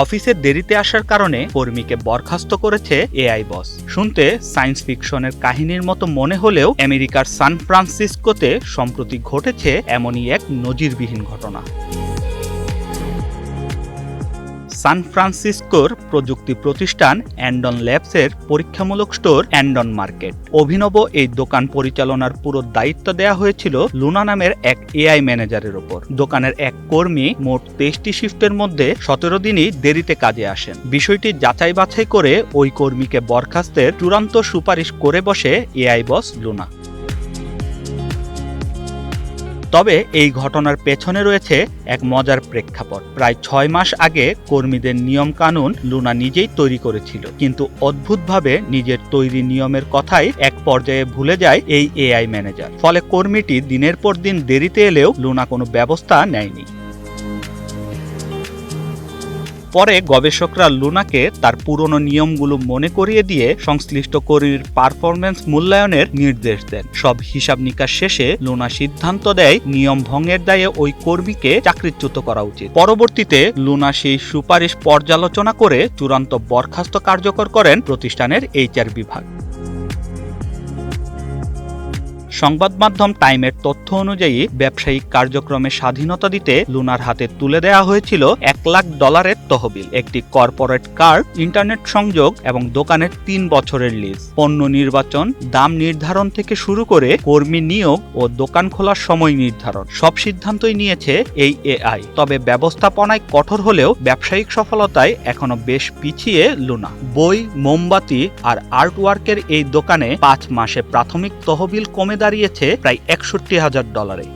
অফিসে দেরিতে আসার কারণে কর্মীকে বরখাস্ত করেছে এআই বস। শুনতে সায়েন্স ফিকশনের কাহিনীর মতো মনে হলেও আমেরিকার সান ফ্রান্সিসকোতে সম্প্রতি ঘটেছে এমনই এক নজিরবিহীন ঘটনা। সান ফ্রান্সিসকোর প্রযুক্তি প্রতিষ্ঠান অ্যান্ডন ল্যাবসের পরীক্ষামূলক স্টোর অ্যান্ডন মার্কেট। অভিনব এই দোকান পরিচালনার পুরো দায়িত্ব দেওয়া হয়েছিল লুনা নামের এক এআই ম্যানেজারের ওপর। দোকানের এক কর্মী মোট 23টি শিফটের মধ্যে 17 দিনই দেরিতে কাজে আসেন। বিষয়টি যাচাই বাছাই করে ওই কর্মীকে বরখাস্তের চূড়ান্ত সুপারিশ করে বসে এআই বস লুনা। তবে এই ঘটনার পেছনে রয়েছে এক মজার প্রেক্ষাপট। প্রায় 6 মাস আগে কর্মীদের নিয়ম কানুন লুনা নিজেই তৈরি করেছিল, কিন্তু অদ্ভুতভাবে নিজের তৈরি নিয়মের কথাই এক পর্যায়ে ভুলে যায় এই এআই ম্যানেজার। ফলে কর্মীটি দিনের পর দিন দেরিতে এলেও লুনা কোনো ব্যবস্থা নেয়নি। পরে গবেষকরা লুনাকে তার পুরনো নিয়মগুলো মনে করিয়ে দিয়ে সংশ্লিষ্ট কর্মীর পারফরম্যান্স মূল্যায়নের নির্দেশ দেন। সব হিসাব নিকাশ শেষে লুনা সিদ্ধান্ত দেয় নিয়ম ভঙ্গের দায়ে ওই কর্মীকে চাকরিচ্যুত করা উচিত। পরবর্তীতে লুনা সেই সুপারিশ পর্যালোচনা করে চূড়ান্ত বরখাস্ত কার্যকর করেন প্রতিষ্ঠানের এইচআর বিভাগ। সংবাদ মাধ্যম টাইমের তথ্য অনুযায়ী ব্যবসায়িক কার্যক্রমে স্বাধীনতা দিতে লুনার হাতে তুলে দেওয়া হয়েছিল $1 লাখ তহবিল, একটি কর্পোরেট কার্ড, ইন্টারনেট সংযোগ এবং দোকানের 3 বছরের লিজ। পণ্য নির্বাচন, দাম নির্ধারণ থেকে শুরু করে কর্মী নিয়োগ ও দোকান খোলার সময় নির্ধারণ সব সিদ্ধান্তই নিয়েছে এই এআই। তবে ব্যবস্থাপনায় কঠোর হলেও ব্যবসায়িক সফলতায় এখনো বেশ পিছিয়ে লুনা। বই, মোমবাতি আর আর্টওয়ার্কের এই দোকানে 5 মাসে প্রাথমিক তহবিল কমে দাঁড়িয়েছে প্রায় $61,000।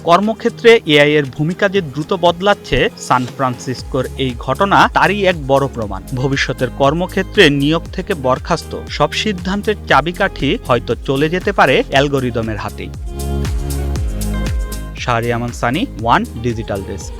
কর্মক্ষেত্রে এআই এর ভূমিকা যে দ্রুত বদলাচ্ছে, সান ফ্রান্সিসকোর এই ঘটনা তারই এক বড় প্রমাণ। ভবিষ্যতের কর্মক্ষেত্রে নিয়োগ থেকে বরখাস্ত সব সিদ্ধান্তের চাবিকাঠি হয়তো চলে যেতে পারে অ্যালগরিদমের হাতেই। শাহরিয়ার আমান সানি, ওয়ান ডিজিটাল ডেস্ক।